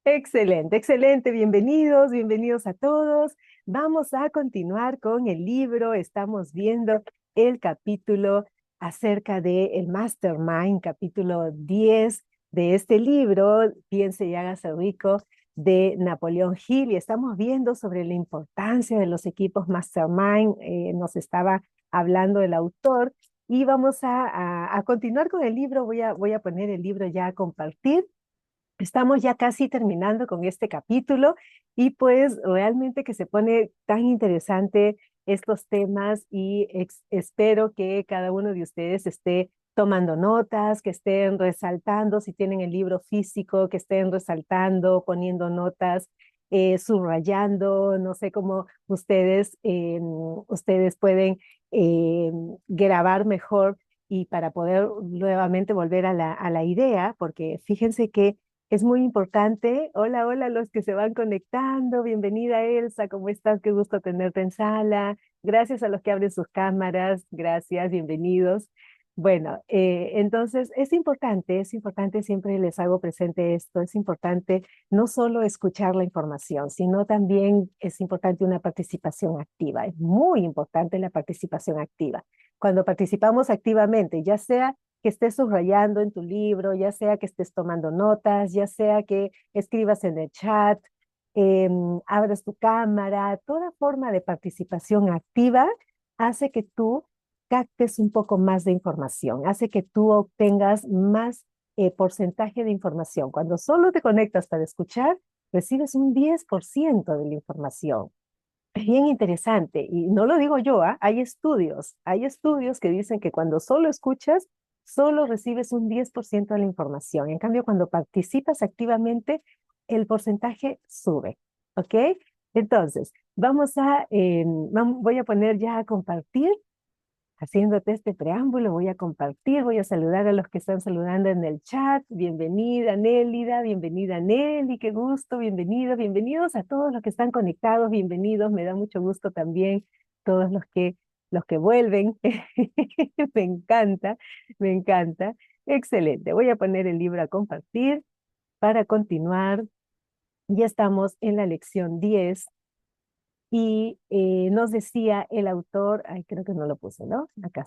Excelente, excelente. Bienvenidos, bienvenidos a todos. Vamos a continuar con el libro. Estamos viendo el capítulo acerca de el Mastermind, capítulo 10 de este libro, Piense y hágase rico, de Napoleón Hill. Y estamos viendo sobre la importancia de los equipos Mastermind. Nos estaba hablando el autor. Y vamos a continuar con el libro. Voy a poner el libro ya a compartir. Estamos ya casi terminando con este capítulo y pues realmente que se pone tan interesante estos temas y espero que cada uno de ustedes esté tomando notas, que estén resaltando, si tienen el libro físico, que estén resaltando, poniendo notas, subrayando, no sé cómo ustedes pueden eh, grabar mejor y para poder nuevamente volver a la idea, porque fíjense que es muy importante. Hola, hola, los que se van conectando. Bienvenida, Elsa. ¿Cómo estás? Qué gusto tenerte en sala. Gracias a los que abren sus cámaras. Gracias, bienvenidos. Bueno, entonces es importante, siempre les hago presente esto, es importante no solo escuchar la información, sino también es importante una participación activa. Es muy importante la participación activa. Cuando participamos activamente, ya sea que estés subrayando en tu libro, ya sea que estés tomando notas, ya sea que escribas en el chat, abras tu cámara, toda forma de participación activa hace que tú captes un poco más de información, hace que tú obtengas más porcentaje de información. Cuando solo te conectas para escuchar, recibes un 10% de la información. Es bien interesante, y no lo digo yo, ¿ah? Hay estudios que dicen que cuando solo escuchas, solo recibes un 10% de la información. En cambio, cuando participas activamente, el porcentaje sube, ¿ok? Entonces, voy a poner ya a compartir. Haciéndote este preámbulo, voy a compartir, voy a saludar a los que están saludando en el chat. Bienvenida, Nélida, bienvenida, Nelly, qué gusto, bienvenidos, bienvenidos a todos los que están conectados, bienvenidos, me da mucho gusto también todos los que vuelven. Me encanta, me encanta. Excelente, voy a poner el libro a compartir para continuar. Ya estamos en la lección 10 y nos decía el autor, ay, creo que no lo puse, ¿no? Acá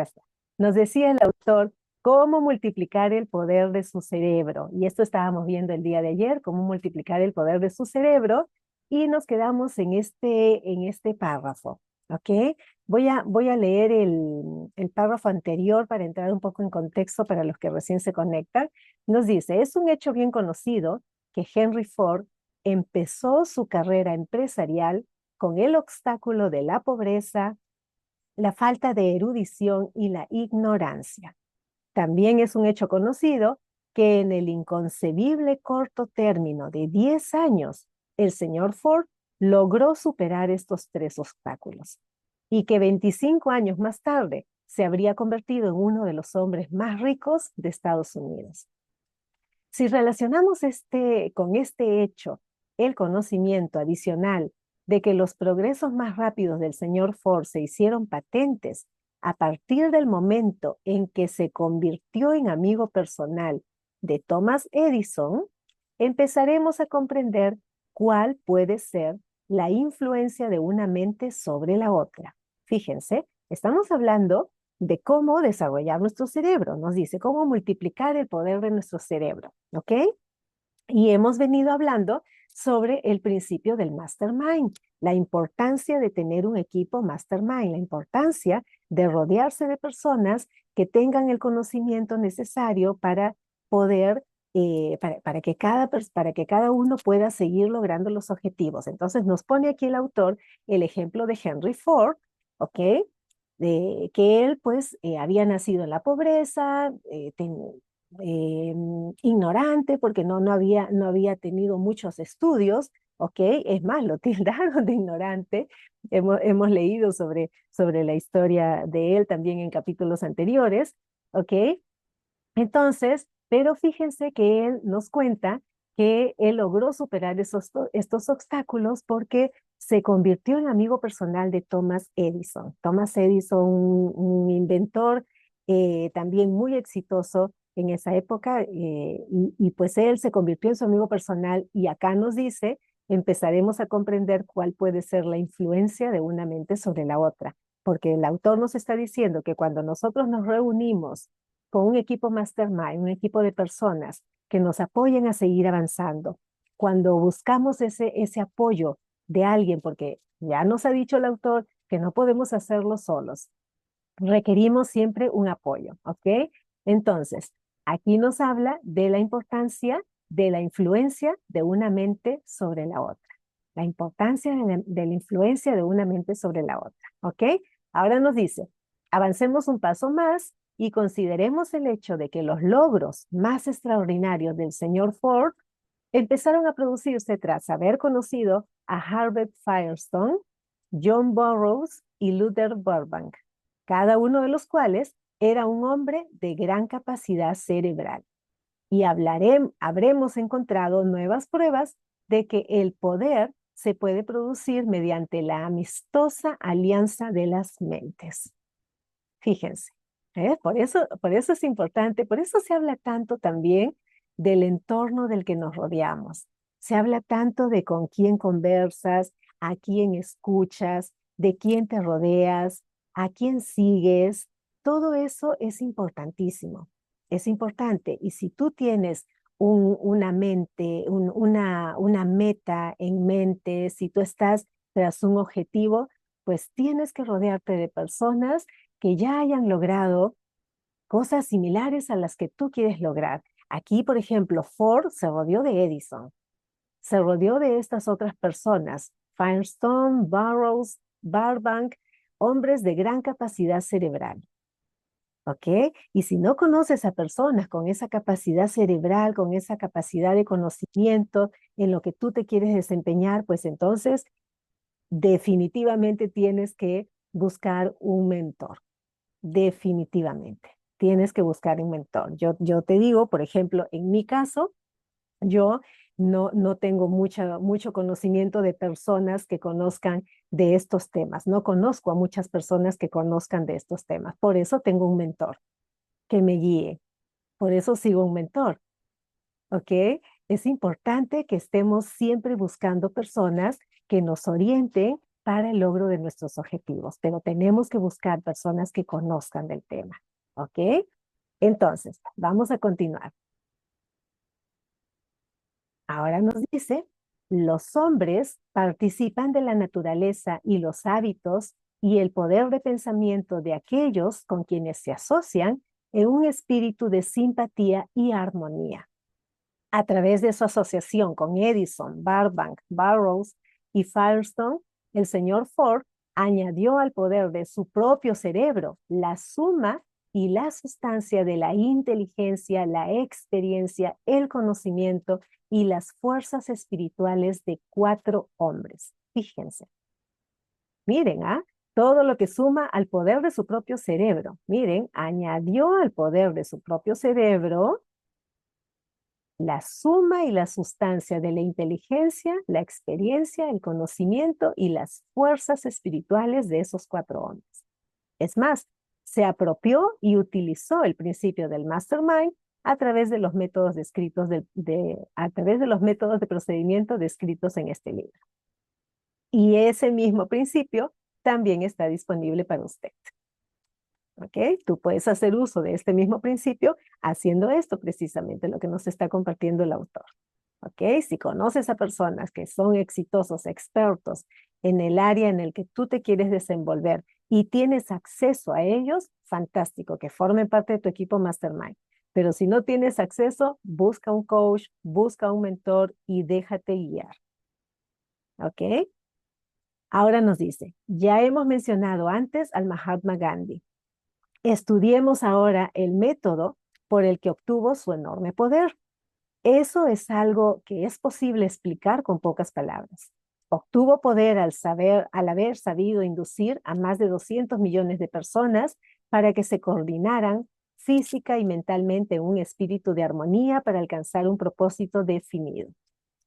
está. Nos decía el autor cómo multiplicar el poder de su cerebro. Y esto estábamos viendo el día de ayer, cómo multiplicar el poder de su cerebro. Y nos quedamos en este párrafo. ¿Ok? Voy a leer el párrafo anterior para entrar un poco en contexto para los que recién se conectan. Nos dice, es un hecho bien conocido que Henry Ford empezó su carrera empresarial con el obstáculo de la pobreza, la falta de erudición y la ignorancia. También es un hecho conocido que en el inconcebible corto término de 10 años, el señor Ford logró superar estos tres obstáculos y que 25 años más tarde se habría convertido en uno de los hombres más ricos de Estados Unidos. Si relacionamos con este hecho el conocimiento adicional de que los progresos más rápidos del señor Ford se hicieron patentes a partir del momento en que se convirtió en amigo personal de Thomas Edison, empezaremos a comprender cuál puede ser la influencia de una mente sobre la otra. Fíjense, estamos hablando de cómo desarrollar nuestro cerebro. Nos dice cómo multiplicar el poder de nuestro cerebro, ¿ok? Y hemos venido hablando sobre el principio del mastermind, la importancia de tener un equipo mastermind, la importancia de rodearse de personas que tengan el conocimiento necesario para poder, para que cada uno pueda seguir logrando los objetivos. Entonces nos pone aquí el autor el ejemplo de Henry Ford, ¿ok? De que él pues había nacido en la pobreza, eh, ignorante porque no había tenido muchos estudios, ¿ok? Es más, lo tildaron de ignorante. Hemos leído sobre la historia de él también en capítulos anteriores, ¿ok? Entonces, pero fíjense que él nos cuenta que él logró superar estos obstáculos porque se convirtió en amigo personal de Thomas Edison. Thomas Edison, un inventor también muy exitoso en esa época, y pues él se convirtió en su amigo personal y acá nos dice, empezaremos a comprender cuál puede ser la influencia de una mente sobre la otra, porque el autor nos está diciendo que cuando nosotros nos reunimos con un equipo mastermind, un equipo de personas que nos apoyen a seguir avanzando, cuando buscamos ese apoyo de alguien, porque ya nos ha dicho el autor que no podemos hacerlo solos, requerimos siempre un apoyo, ¿ok? Entonces, aquí nos habla de la importancia de la influencia de una mente sobre la otra. La importancia de la influencia de una mente sobre la otra, ¿ok? Ahora nos dice, avancemos un paso más y consideremos el hecho de que los logros más extraordinarios del señor Ford empezaron a producirse tras haber conocido a Herbert Firestone, John Burroughs y Luther Burbank, cada uno de los cuales era un hombre de gran capacidad cerebral. Y habremos encontrado nuevas pruebas de que el poder se puede producir mediante la amistosa alianza de las mentes. Fíjense, por eso es importante, por eso se habla tanto también del entorno del que nos rodeamos. Se habla tanto de con quién conversas, a quién escuchas, de quién te rodeas, a quién sigues. Todo eso es importantísimo. Es importante. Y si tú tienes una mente, una meta en mente, si tú estás tras un objetivo, pues tienes que rodearte de personas que ya hayan logrado cosas similares a las que tú quieres lograr. Aquí, por ejemplo, Ford se rodeó de Edison, se rodeó de estas otras personas, Firestone, Burroughs, Burbank, hombres de gran capacidad cerebral. ¿Ok? Y si no conoces a personas con esa capacidad cerebral, con esa capacidad de conocimiento en lo que tú te quieres desempeñar, pues entonces definitivamente tienes que buscar un mentor. Definitivamente. Tienes que buscar un mentor. Yo te digo, por ejemplo, en mi caso, yo no tengo mucho conocimiento de personas que conozcan de estos temas. No conozco a muchas personas que conozcan de estos temas. Por eso tengo un mentor que me guíe. Por eso sigo un mentor. ¿Ok? Es importante que estemos siempre buscando personas que nos orienten para el logro de nuestros objetivos, pero tenemos que buscar personas que conozcan del tema. ¿Ok? Entonces, vamos a continuar. Ahora nos dice, los hombres participan de la naturaleza y los hábitos y el poder de pensamiento de aquellos con quienes se asocian en un espíritu de simpatía y armonía. A través de su asociación con Edison, Burbank, Burroughs y Firestone, el señor Ford añadió al poder de su propio cerebro la suma y la sustancia de la inteligencia, la experiencia, el conocimiento y las fuerzas espirituales de 4 hombres. Fíjense. Miren, todo lo que suma al poder de su propio cerebro. Miren, añadió al poder de su propio cerebro la suma y la sustancia de la inteligencia, la experiencia, el conocimiento y las fuerzas espirituales de esos 4 hombres. Es más, se apropió y utilizó el principio del mastermind a través de los métodos descritos a través de los métodos de procedimiento descritos en este libro. Y ese mismo principio también está disponible para usted. ¿Ok? Tú puedes hacer uso de este mismo principio haciendo esto precisamente, lo que nos está compartiendo el autor. ¿Ok? Si conoces a personas que son exitosos, expertos en el área en el que tú te quieres desenvolver y tienes acceso a ellos, fantástico, que formen parte de tu equipo mastermind. Pero si no tienes acceso, busca un coach, busca un mentor y déjate guiar. ¿Ok? Ahora nos dice, ya hemos mencionado antes al Mahatma Gandhi. Estudiemos ahora el método por el que obtuvo su enorme poder. Eso es algo que es posible explicar con pocas palabras. Obtuvo poder al haber sabido inducir a más de 200 millones de personas para que se coordinaran física y mentalmente en un espíritu de armonía para alcanzar un propósito definido.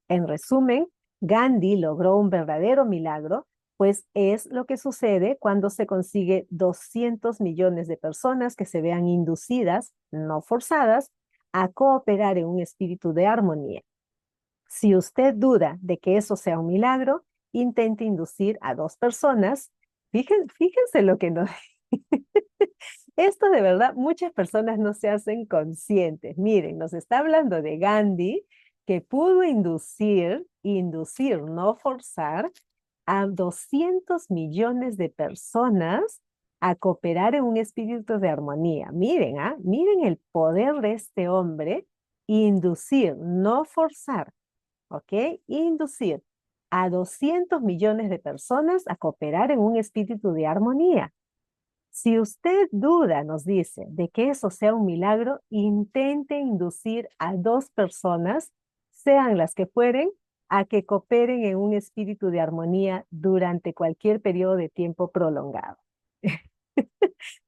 En resumen, Gandhi logró un verdadero milagro, pues es lo que sucede cuando se consigue 200 millones de personas que se vean inducidas, no forzadas, a cooperar en un espíritu de armonía. Si usted duda de que eso sea un milagro, intente inducir a 2 personas. Fíjense lo que nos... Esto de verdad, muchas personas no se hacen conscientes. Miren, nos está hablando de Gandhi, que pudo inducir, no forzar, a 200 millones de personas a cooperar en un espíritu de armonía. Miren, miren el poder de este hombre, inducir, no forzar, ¿ok? Inducir a 200 millones de personas a cooperar en un espíritu de armonía. Si usted duda, nos dice, de que eso sea un milagro, intente inducir a 2 personas, sean las que fueren, a que cooperen en un espíritu de armonía durante cualquier periodo de tiempo prolongado.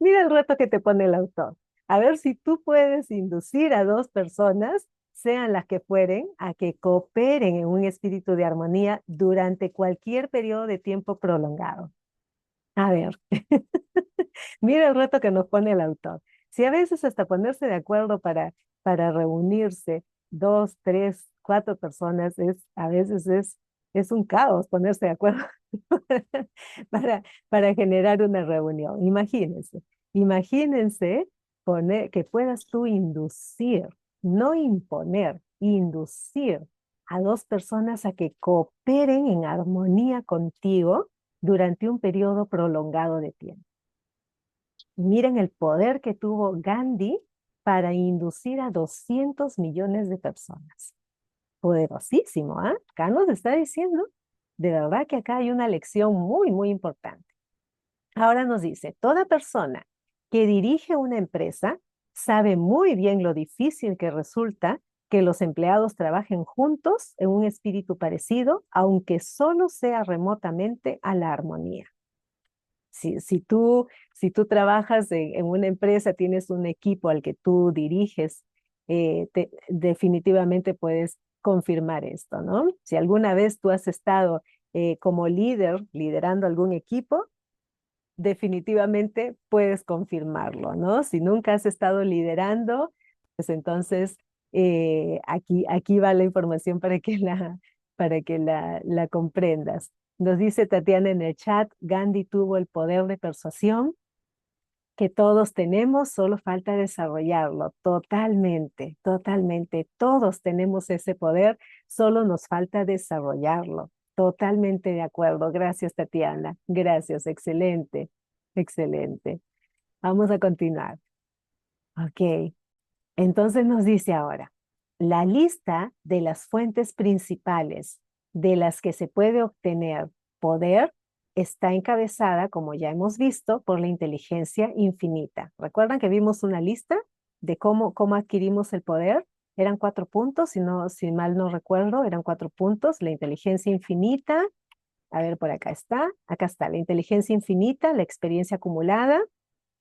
Mira el reto que te pone el autor. A ver si tú puedes inducir a 2 personas, sean las que fueren, a que cooperen en un espíritu de armonía durante cualquier periodo de tiempo prolongado. A ver, mira el reto que nos pone el autor. Si a veces hasta ponerse de acuerdo para reunirse 2, 3, 4 personas, a veces es un caos ponerse de acuerdo para, para generar una reunión. Imagínense que puedas tú inducir, no imponer, inducir a 2 personas a que cooperen en armonía contigo durante un periodo prolongado de tiempo. Miren el poder que tuvo Gandhi para inducir a 200 millones de personas. Poderosísimo, ¿ah? Acá nos está diciendo, de verdad que acá hay una lección muy, muy importante. Ahora nos dice, toda persona que dirige una empresa sabe muy bien lo difícil que resulta que los empleados trabajen juntos en un espíritu parecido, aunque solo sea remotamente a la armonía. Si tú trabajas en una empresa, tienes un equipo al que tú diriges, definitivamente puedes confirmar esto, ¿no? Si alguna vez tú has estado como líder, liderando algún equipo, definitivamente puedes confirmarlo, ¿no? Si nunca has estado liderando, pues entonces aquí va la información para que la comprendas. Nos dice Tatiana en el chat, Gandhi tuvo el poder de persuasión que todos tenemos, solo falta desarrollarlo. Totalmente, totalmente. Todos tenemos ese poder, solo nos falta desarrollarlo. Totalmente de acuerdo. Gracias, Tatiana. Gracias, excelente, excelente. Vamos a continuar. Ok, entonces nos dice ahora, la lista de las fuentes principales de las que se puede obtener poder está encabezada, como ya hemos visto, por la inteligencia infinita. ¿Recuerdan que vimos una lista de cómo adquirimos el poder? Eran 4 puntos, si mal no recuerdo, eran 4 puntos. La inteligencia infinita, a ver, por acá está, la inteligencia infinita, la experiencia acumulada,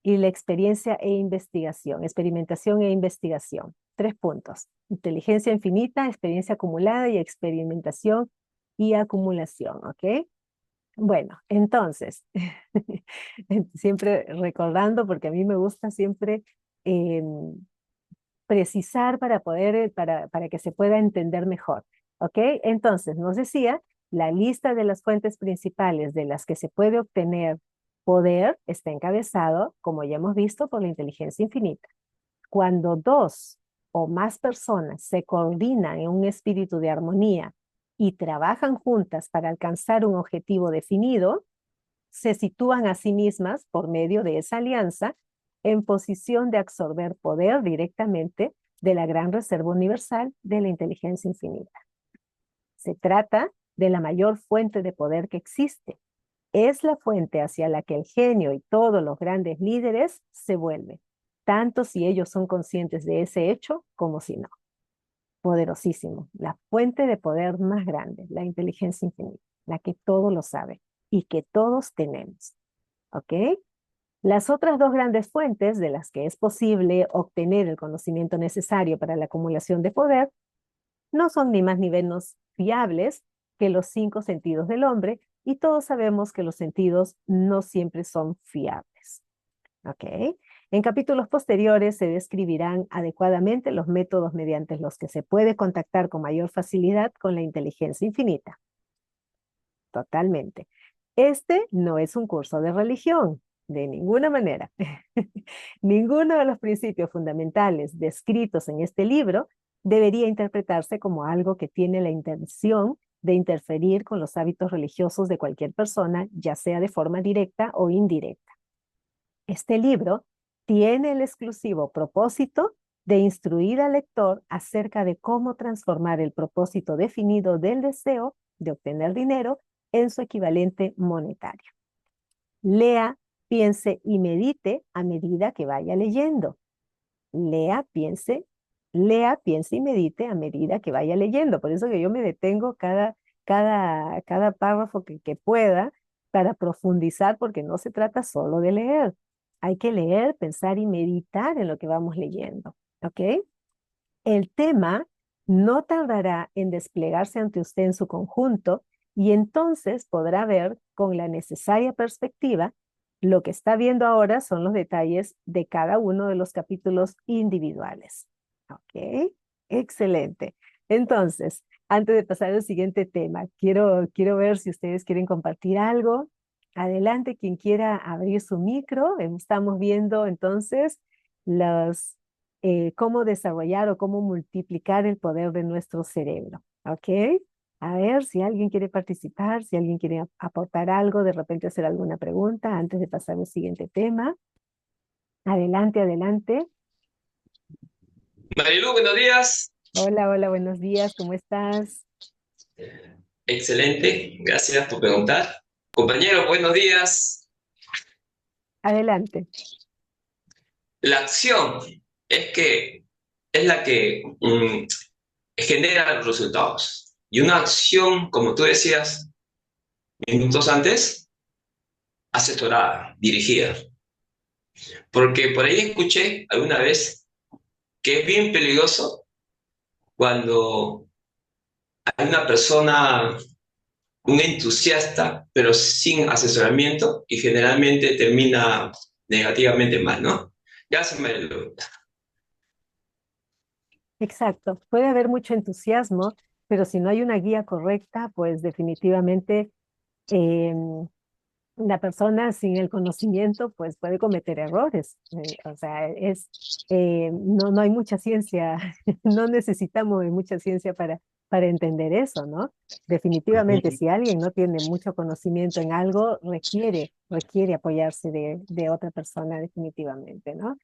y la experiencia e investigación, experimentación e investigación. 3 puntos. Inteligencia infinita, experiencia acumulada y experimentación y acumulación, ¿ok? Bueno, entonces, siempre recordando, porque a mí me gusta siempre eh, precisar para que se pueda entender mejor, ¿ok? Entonces, nos decía, la lista de las fuentes principales de las que se puede obtener poder está encabezado, como ya hemos visto, por la inteligencia infinita. Cuando 2 o más personas se coordinan en un espíritu de armonía y trabajan juntas para alcanzar un objetivo definido, se sitúan a sí mismas por medio de esa alianza en posición de absorber poder directamente de la gran reserva universal de la inteligencia infinita. Se trata de la mayor fuente de poder que existe. Es la fuente hacia la que el genio y todos los grandes líderes se vuelven, tanto si ellos son conscientes de ese hecho como si no. Poderosísimo, la fuente de poder más grande, la inteligencia infinita, la que todo lo sabe y que todos tenemos. ¿Ok? Las otras 2 grandes fuentes de las que es posible obtener el conocimiento necesario para la acumulación de poder no son ni más ni menos fiables que los 5 sentidos del hombre, y todos sabemos que los sentidos no siempre son fiables. ¿Ok? En capítulos posteriores se describirán adecuadamente los métodos mediante los que se puede contactar con mayor facilidad con la inteligencia infinita. Totalmente. Este no es un curso de religión, de ninguna manera. Ninguno de los principios fundamentales descritos en este libro debería interpretarse como algo que tiene la intención de interferir con los hábitos religiosos de cualquier persona, ya sea de forma directa o indirecta. Este libro tiene el exclusivo propósito de instruir al lector acerca de cómo transformar el propósito definido del deseo de obtener dinero en su equivalente monetario. Lea, piense y medite a medida que vaya leyendo. Lea, piense y medite a medida que vaya leyendo. Por eso que yo me detengo cada párrafo que pueda para profundizar, porque no se trata solo de leer. Hay que leer, pensar y meditar en lo que vamos leyendo. ¿Ok? El tema no tardará en desplegarse ante usted en su conjunto y entonces podrá ver con la necesaria perspectiva. Lo que está viendo ahora son los detalles de cada uno de los capítulos individuales. ¿Ok? Excelente. Entonces, antes de pasar al siguiente tema, quiero ver si ustedes quieren compartir algo. Adelante, quien quiera abrir su micro. Estamos viendo entonces los cómo desarrollar o cómo multiplicar el poder de nuestro cerebro. ¿Ok? A ver si alguien quiere participar, si alguien quiere aportar algo, de repente hacer alguna pregunta antes de pasar al siguiente tema. Adelante, adelante. Marilu, buenos días. Hola, hola, buenos días, ¿cómo estás? Excelente, gracias por preguntar. Compañeros, buenos días. Adelante. La acción es la que genera los resultados. Y una acción, como tú decías minutos antes, asesorada, dirigida. Porque por ahí escuché alguna vez que es bien peligroso cuando hay una persona, un entusiasta, pero sin asesoramiento y generalmente termina negativamente mal, ¿no? Ya se me lo... Exacto. Puede haber mucho entusiasmo, pero si no hay una guía correcta, pues definitivamente la persona sin el conocimiento pues puede cometer errores. O sea, no hay mucha ciencia, no necesitamos de mucha ciencia para entender eso, ¿no? Definitivamente, si alguien no tiene mucho conocimiento en algo, requiere apoyarse de otra persona definitivamente, ¿no?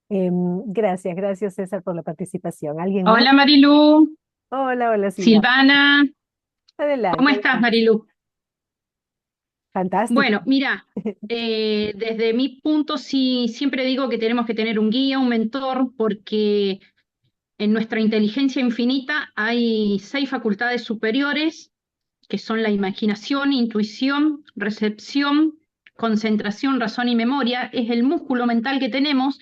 Gracias César por la participación. ¿Alguien más? Hola Marilu, Hola, hola Silvana. Silvana, ¿cómo Adelante, estás adelante. Marilu? Fantástico. Bueno, mira, desde mi punto sí, siempre digo que tenemos que tener un guía, un mentor, porque en nuestra inteligencia infinita hay 6 facultades superiores, que son la imaginación, intuición, recepción, concentración, razón y memoria. Es el músculo mental que tenemos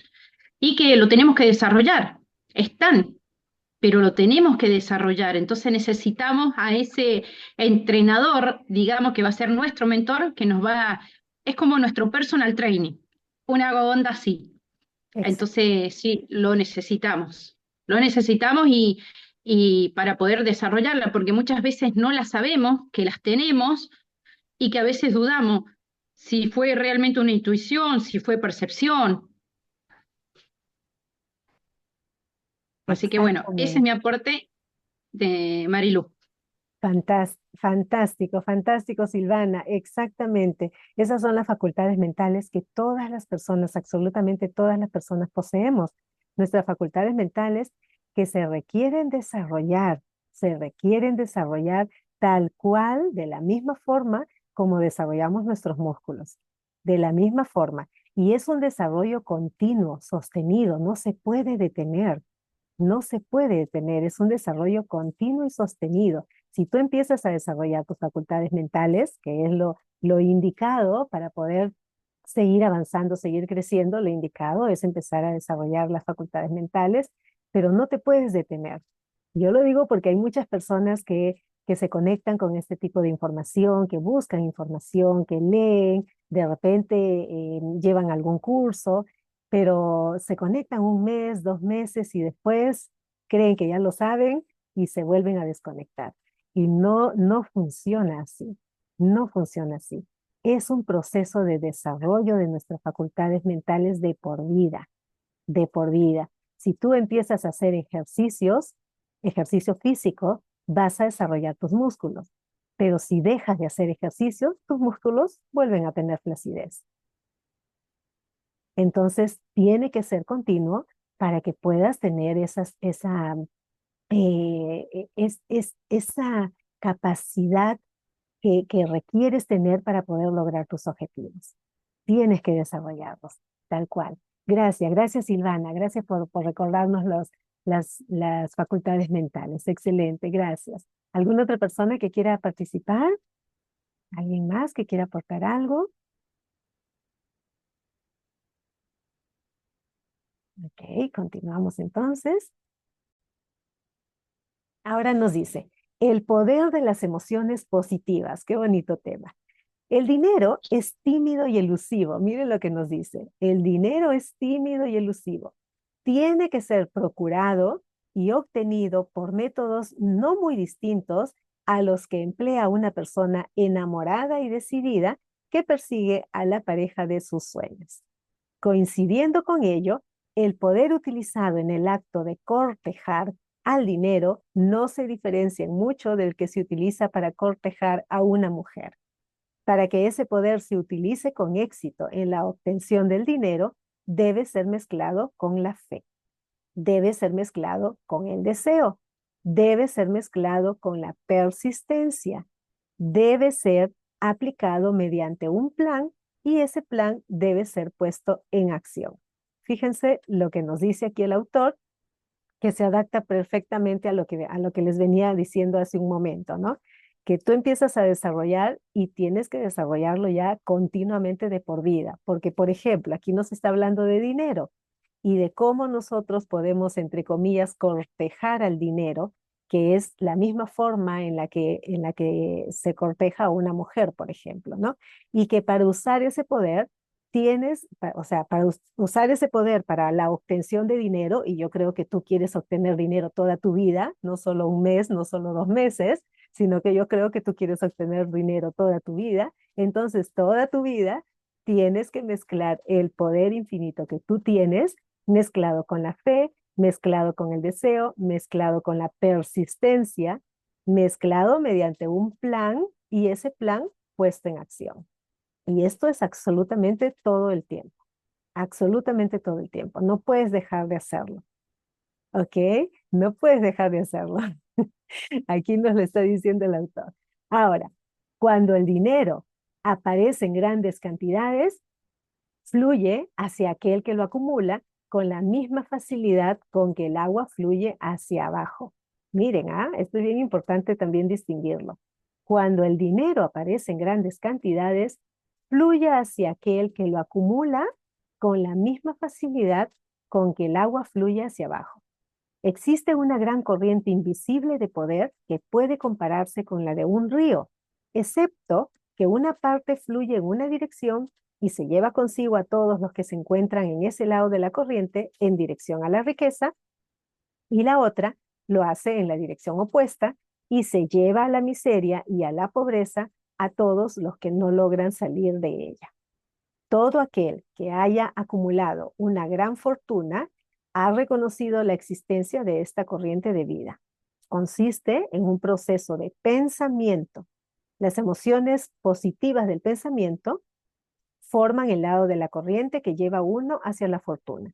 y que lo tenemos que desarrollar. Están, pero lo tenemos que desarrollar. Entonces necesitamos a ese entrenador, digamos, que va a ser nuestro mentor, que nos va, es como nuestro personal training, una onda así. Entonces sí, lo necesitamos y para poder desarrollarla, porque muchas veces no la sabemos, que las tenemos y que a veces dudamos si fue realmente una intuición, si fue percepción. Así que bueno, ese es Exactamente. mi aporte de Marilu. Fantástico, fantástico, Silvana, exactamente. Esas son las facultades mentales que todas las personas, absolutamente todas las personas poseemos. Nuestras facultades mentales que se requieren desarrollar tal cual, de la misma forma como desarrollamos nuestros músculos, de la misma forma. Y es un desarrollo continuo, sostenido, no se puede detener. No se puede detener, es un desarrollo continuo y sostenido. Si tú empiezas a desarrollar tus facultades mentales, que es lo indicado para poder seguir avanzando, seguir creciendo, lo indicado es empezar a desarrollar las facultades mentales, pero no te puedes detener. Yo lo digo porque hay muchas personas que se conectan con este tipo de información, que buscan información, que leen, de repente llevan algún curso pero se conectan un mes, 2 meses y después creen que ya lo saben y se vuelven a desconectar. Y no funciona así, no funciona así. Es un proceso de desarrollo de nuestras facultades mentales de por vida, de por vida. Si tú empiezas a hacer ejercicio físico, vas a desarrollar tus músculos. Pero si dejas de hacer ejercicio, tus músculos vuelven a tener flacidez. Entonces, tiene que ser continuo para que puedas tener esa capacidad que requieres tener para poder lograr tus objetivos. Tienes que desarrollarlos, tal cual. Gracias Silvana, gracias por recordarnos las facultades mentales. Excelente, gracias. ¿Alguna otra persona que quiera participar? ¿Alguien más que quiera aportar algo? Ok, continuamos entonces. Ahora nos dice, el poder de las emociones positivas. Qué bonito tema. El dinero es tímido y elusivo. Miren lo que nos dice. El dinero es tímido y elusivo. Tiene que ser procurado y obtenido por métodos no muy distintos a los que emplea una persona enamorada y decidida que persigue a la pareja de sus sueños. Coincidiendo con ello, el poder utilizado en el acto de cortejar al dinero no se diferencia en mucho del que se utiliza para cortejar a una mujer. Para que ese poder se utilice con éxito en la obtención del dinero, debe ser mezclado con la fe, debe ser mezclado con el deseo, debe ser mezclado con la persistencia, debe ser aplicado mediante un plan y ese plan debe ser puesto en acción. Fíjense lo que nos dice aquí el autor, que se adapta perfectamente a lo que les venía diciendo hace un momento, ¿no? Que tú empiezas a desarrollar y tienes que desarrollarlo ya continuamente de por vida, porque por ejemplo, aquí nos está hablando de dinero y de cómo nosotros podemos, entre comillas, cortejar al dinero, que es la misma forma en la que se corteja a una mujer, por ejemplo, ¿no? Y que para usar ese poder o sea, para usar ese poder para la obtención de dinero, y yo creo que tú quieres obtener dinero toda tu vida, no solo un mes, no solo 2 meses, sino que yo creo que tú quieres obtener dinero toda tu vida, entonces toda tu vida tienes que mezclar el poder infinito que tú tienes, mezclado con la fe, mezclado con el deseo, mezclado con la persistencia, mezclado mediante un plan y ese plan puesto en acción. Y esto es absolutamente todo el tiempo, absolutamente todo el tiempo. No puedes dejar de hacerlo, ¿ok? No puedes dejar de hacerlo. Aquí nos lo está diciendo el autor. Ahora, cuando el dinero aparece en grandes cantidades, fluye hacia aquel que lo acumula con la misma facilidad con que el agua fluye hacia abajo. Miren, esto es bien importante también distinguirlo. Cuando el dinero aparece en grandes cantidades, fluye hacia aquel que lo acumula con la misma facilidad con que el agua fluye hacia abajo. Existe una gran corriente invisible de poder que puede compararse con la de un río, excepto que una parte fluye en una dirección y se lleva consigo a todos los que se encuentran en ese lado de la corriente en dirección a la riqueza, y la otra lo hace en la dirección opuesta y se lleva a la miseria y a la pobreza a todos los que no logran salir de ella. Todo aquel que haya acumulado una gran fortuna ha reconocido la existencia de esta corriente de vida. Consiste en un proceso de pensamiento. Las emociones positivas del pensamiento forman el lado de la corriente que lleva a uno hacia la fortuna.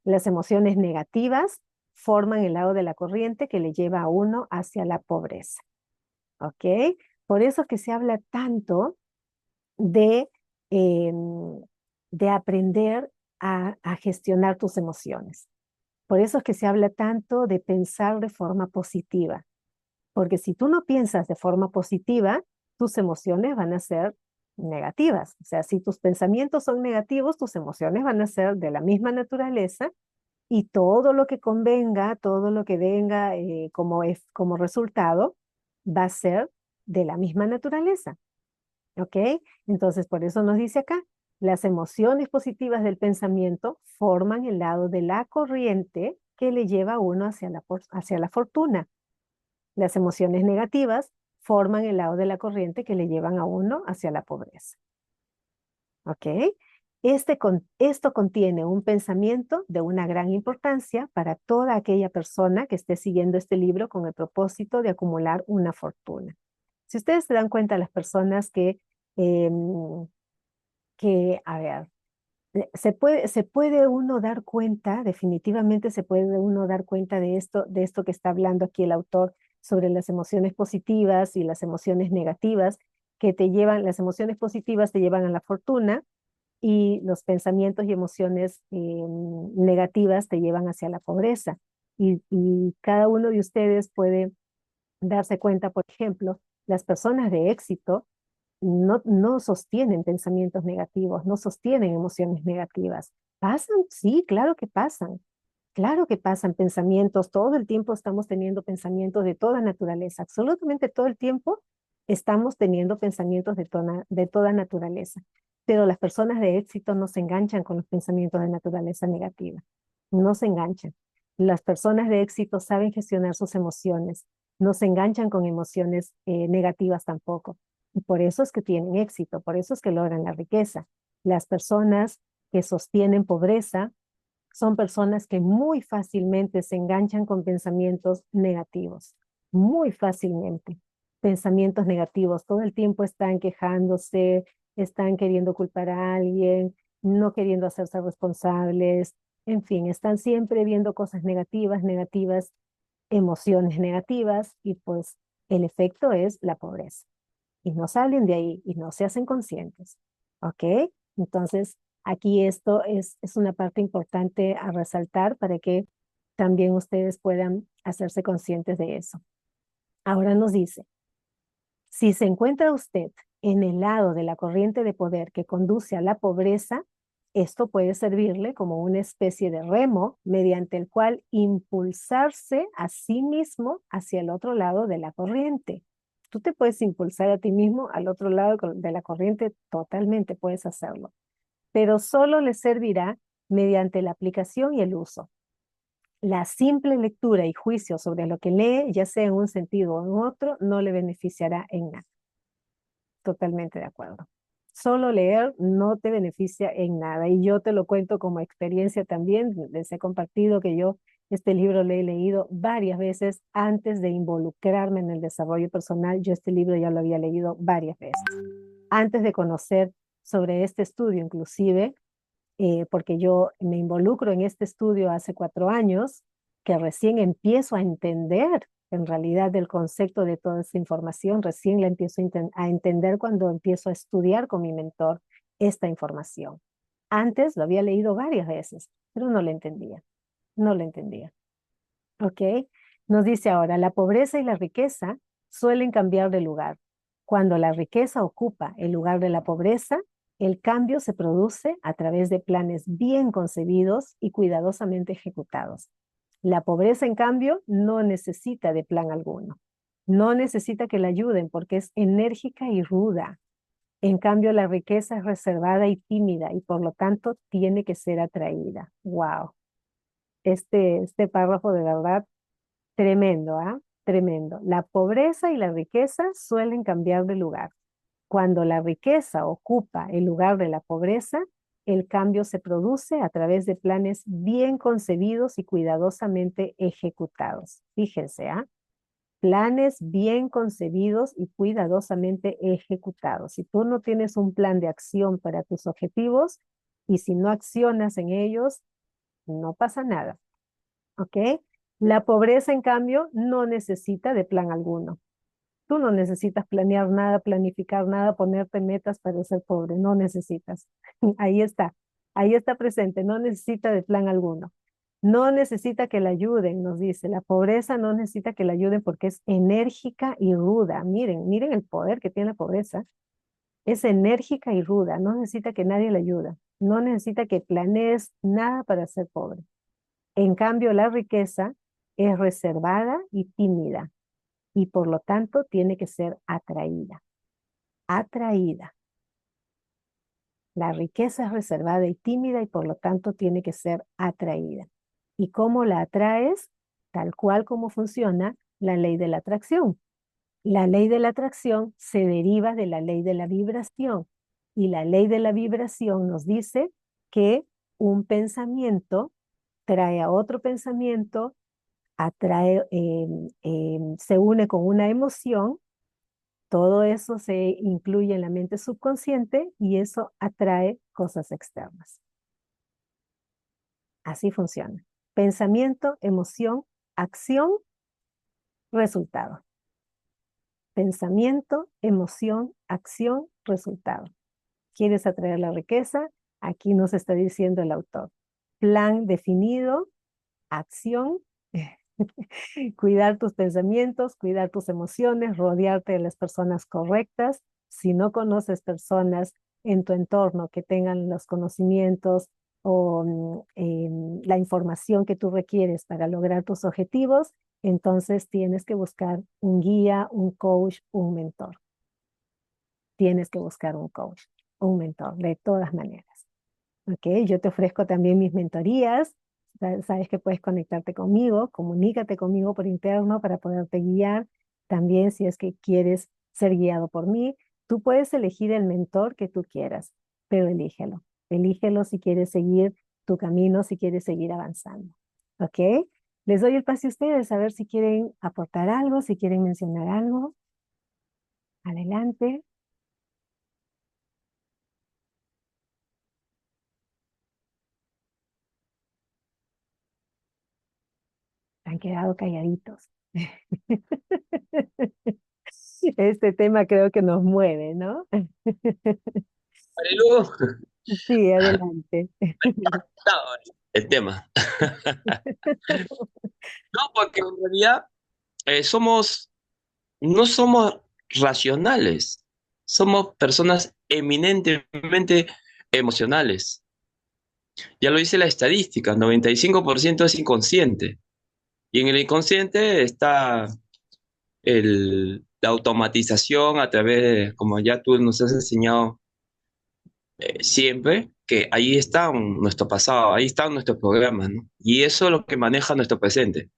Las emociones negativas forman el lado de la corriente que le lleva a uno hacia la pobreza. ¿Ok? Por eso es que se habla tanto de, de aprender a gestionar tus emociones. Por eso es que se habla tanto de pensar de forma positiva. Porque si tú no piensas de forma positiva, tus emociones van a ser negativas. O sea, si tus pensamientos son negativos, tus emociones van a ser de la misma naturaleza y todo lo que convenga, todo lo que venga como resultado, va a ser de la misma naturaleza. ¿Ok? Entonces, por eso nos dice acá, Las emociones positivas del pensamiento forman el lado de la corriente que le lleva a uno hacia la fortuna. Las emociones negativas forman el lado de la corriente que le llevan a uno hacia la pobreza. ¿Ok? Esto contiene un pensamiento de una gran importancia para toda aquella persona que esté siguiendo este libro con el propósito de acumular una fortuna. Si ustedes se dan cuenta, las personas a ver, se puede uno dar cuenta, definitivamente se puede uno dar cuenta de esto que está hablando aquí el autor sobre las emociones positivas y las emociones negativas que te llevan, las emociones positivas te llevan a la fortuna y los pensamientos y emociones negativas te llevan hacia la pobreza. Y cada uno de ustedes puede darse cuenta, por ejemplo, las personas de éxito no sostienen pensamientos negativos, no sostienen emociones negativas. ¿Pasan? Sí, claro que pasan. Claro que pasan pensamientos, todo el tiempo estamos teniendo pensamientos de toda naturaleza, absolutamente todo el tiempo estamos teniendo pensamientos de toda naturaleza, pero las personas de éxito no se enganchan con los pensamientos de naturaleza negativa, no se enganchan. Las personas de éxito saben gestionar sus emociones, no se enganchan con emociones negativas tampoco, y por eso es que tienen éxito, por eso es que logran la riqueza. Las personas que sostienen pobreza son personas que muy fácilmente se enganchan con pensamientos negativos, muy fácilmente. Pensamientos negativos, todo el tiempo están quejándose, están queriendo culpar a alguien, no queriendo hacerse responsables, en fin, están siempre viendo cosas negativas, emociones negativas y pues el efecto es la pobreza. Y no salen de ahí y no se hacen conscientes. ¿Ok? Entonces, aquí esto es una parte importante a resaltar para que también ustedes puedan hacerse conscientes de eso. Ahora nos dice, si se encuentra usted en el lado de la corriente de poder que conduce a la pobreza, esto puede servirle como una especie de remo mediante el cual impulsarse a sí mismo hacia el otro lado de la corriente. Tú te puedes impulsar a ti mismo al otro lado de la corriente, totalmente puedes hacerlo, pero solo le servirá mediante la aplicación y el uso. La simple lectura y juicio sobre lo que lee, ya sea en un sentido o en otro, no le beneficiará en nada. Totalmente de acuerdo. Solo leer no te beneficia en nada. Y yo te lo cuento como experiencia también. Les he compartido que yo este libro lo he leído varias veces antes de involucrarme en el desarrollo personal. Yo este libro ya lo había leído varias veces. Antes de conocer sobre este estudio, inclusive, porque yo me involucro en este estudio hace 4 años, que recién empiezo a entender en realidad el concepto de toda esta información, recién la empiezo a entender cuando empiezo a estudiar con mi mentor esta información. Antes lo había leído varias veces, pero no lo entendía, no lo entendía. ¿Ok? Nos dice ahora, la pobreza y la riqueza suelen cambiar de lugar. Cuando la riqueza ocupa el lugar de la pobreza, el cambio se produce a través de planes bien concebidos y cuidadosamente ejecutados. La pobreza, en cambio, no necesita de plan alguno. No necesita que la ayuden porque es enérgica y ruda. En cambio, la riqueza es reservada y tímida y por lo tanto tiene que ser atraída. Wow. Este párrafo de verdad tremendo, ¿ah? Tremendo. La pobreza y la riqueza suelen cambiar de lugar. Cuando la riqueza ocupa el lugar de la pobreza, el cambio se produce a través de planes bien concebidos y cuidadosamente ejecutados. Fíjense, ¿ah? Planes bien concebidos y cuidadosamente ejecutados. Si tú no tienes un plan de acción para tus objetivos y si no accionas en ellos, no pasa nada. ¿Ok? La pobreza, en cambio, no necesita de plan alguno. Tú no necesitas planear nada, planificar nada, ponerte metas para ser pobre, no necesitas. Ahí está presente, no necesita de plan alguno. No necesita que la ayuden, nos dice. La pobreza no necesita que la ayuden porque es enérgica y ruda. Miren, miren el poder que tiene la pobreza. Es enérgica y ruda, no necesita que nadie la ayude. No necesita que planees nada para ser pobre. En cambio, la riqueza es reservada y tímida y por lo tanto tiene que ser atraída. Atraída. La riqueza es reservada y tímida y por lo tanto tiene que ser atraída. ¿Y cómo la atraes? Tal cual como funciona la ley de la atracción. La ley de la atracción se deriva de la ley de la vibración y la ley de la vibración nos dice que un pensamiento trae a otro pensamiento, se une con una emoción, todo eso se incluye en la mente subconsciente y eso atrae cosas externas. Así funciona. Pensamiento, emoción, acción, resultado. Pensamiento, emoción, acción, resultado. ¿Quieres atraer la riqueza? Aquí nos está diciendo el autor. Plan definido, acción, cuidar tus pensamientos, cuidar tus emociones, rodearte de las personas correctas. Si no conoces personas en tu entorno que tengan los conocimientos o la información que tú requieres para lograr tus objetivos, entonces tienes que buscar un guía, un coach, un mentor. Tienes que buscar un coach, un mentor, de todas maneras. ¿Ok? Yo te ofrezco también mis mentorías. Sabes que puedes conectarte conmigo, comunícate conmigo por interno para poderte guiar. También si es que quieres ser guiado por mí, tú puedes elegir el mentor que tú quieras, pero elígelo. Elígelo si quieres seguir tu camino, si quieres seguir avanzando. ¿Ok? Les doy el pase a ustedes a ver si quieren aportar algo, si quieren mencionar algo. Adelante. Han quedado calladitos. Este tema creo que nos mueve, ¿no? Marilu, Sí, adelante. no, el tema. No, porque en realidad somos, no somos racionales, somos personas eminentemente emocionales. Ya lo dice la estadística, 95% es inconsciente. Y en el inconsciente está la automatización a través de, como ya tú nos has enseñado siempre, que ahí está nuestro pasado, ahí están nuestros programas, ¿no? Y eso es lo que maneja nuestro presente.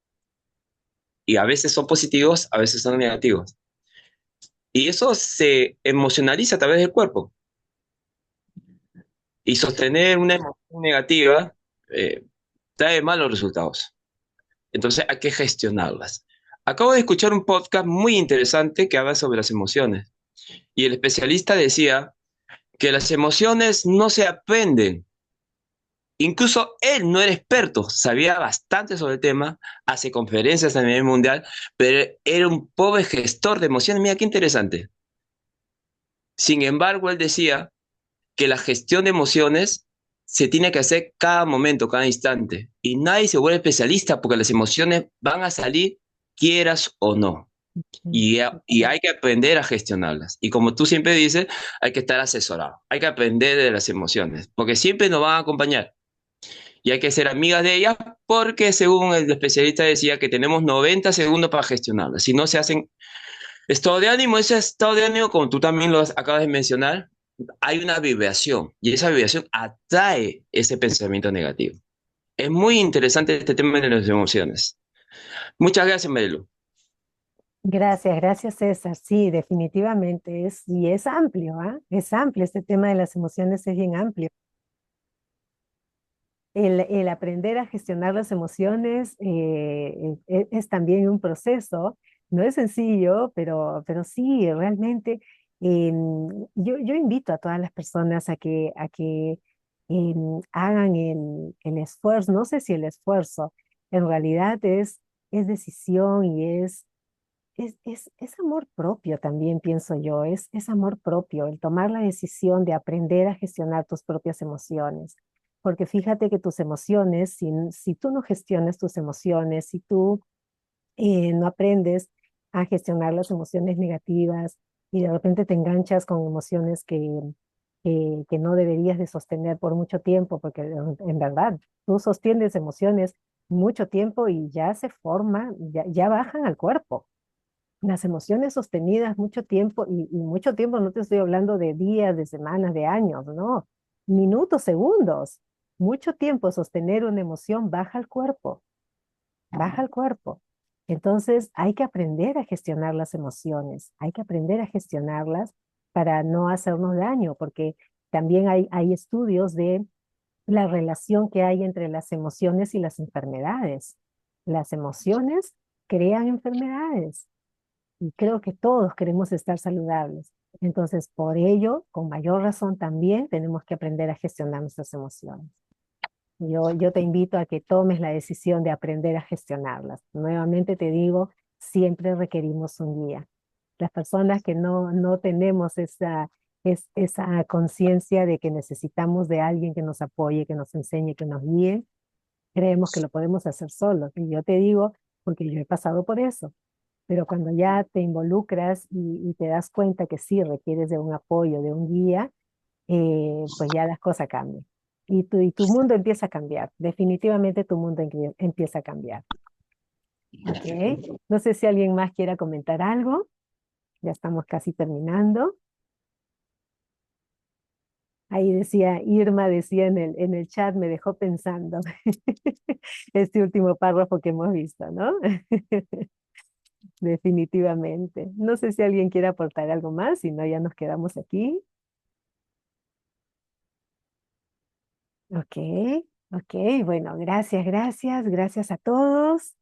Y a veces son positivos, a veces son negativos. Y eso se emocionaliza a través del cuerpo. Y sostener una emoción negativa eh, trae malos resultados. Entonces hay que gestionarlas. Acabo de escuchar un podcast muy interesante que habla sobre las emociones. Y el especialista decía que las emociones no se aprenden. Incluso él no era experto, sabía bastante sobre el tema, hace conferencias a nivel mundial, pero era un pobre gestor de emociones. Mira qué interesante. Sin embargo, él decía que la gestión de emociones se tiene que hacer cada momento, cada instante. Y nadie se vuelve especialista porque las emociones van a salir quieras o no. Y hay que aprender a gestionarlas. Y como tú siempre dices, hay que estar asesorado. Hay que aprender de las emociones, porque siempre nos van a acompañar. Y hay que ser amigas de ellas porque según el especialista decía que tenemos 90 segundos para gestionarlas. Si no se hacen estado de ánimo, ese estado de ánimo, como tú también lo acabas de mencionar, hay una vibración y esa vibración atrae ese pensamiento negativo. Es muy interesante este tema de las emociones. Muchas gracias, Marilu. Gracias, gracias César. Sí, definitivamente y es amplio, ¿ah? Es amplio, este tema de las emociones es bien amplio. El aprender a gestionar las emociones es también un proceso, no es sencillo, pero sí, realmente yo invito a todas las personas a que hagan el esfuerzo, no sé si el esfuerzo en realidad es decisión y es amor propio también, pienso yo, es amor propio, el tomar la decisión de aprender a gestionar tus propias emociones. Porque fíjate que tus emociones, si tú no gestionas tus emociones, si tú no aprendes a gestionar las emociones negativas y de repente te enganchas con emociones que no deberías de sostener por mucho tiempo, porque en verdad tú sostienes emociones mucho tiempo y ya se forman, ya bajan al cuerpo. Las emociones sostenidas mucho tiempo, y mucho tiempo no te estoy hablando de días, de semanas, de años, ¿no? minutos, segundos. Mucho tiempo sostener una emoción baja al cuerpo, baja al cuerpo. Entonces hay que aprender a gestionar las emociones, hay que aprender a gestionarlas para no hacernos daño, porque también hay estudios de la relación que hay entre las emociones y las enfermedades. Las emociones crean enfermedades y creo que todos queremos estar saludables. Entonces, por ello, con mayor razón también tenemos que aprender a gestionar nuestras emociones. Yo te invito a que tomes la decisión de aprender a gestionarlas. Nuevamente te digo, siempre requerimos un guía. Las personas que no tenemos esa conciencia de que necesitamos de alguien que nos apoye, que nos enseñe, que nos guíe, creemos que lo podemos hacer solos. Y yo te digo, porque yo he pasado por eso. Pero cuando ya te involucras y te das cuenta que sí requieres de un apoyo, de un guía, pues ya las cosas cambian. Y tu mundo empieza a cambiar. Definitivamente tu mundo empieza a cambiar. ¿Ok? No sé si alguien más quiera comentar algo. Ya estamos casi terminando. Ahí decía, Irma decía en el chat, me dejó pensando este último párrafo que hemos visto, ¿no? Definitivamente. No sé si alguien quiere aportar algo más, si no, ya nos quedamos aquí. Ok, ok, bueno, gracias a todos.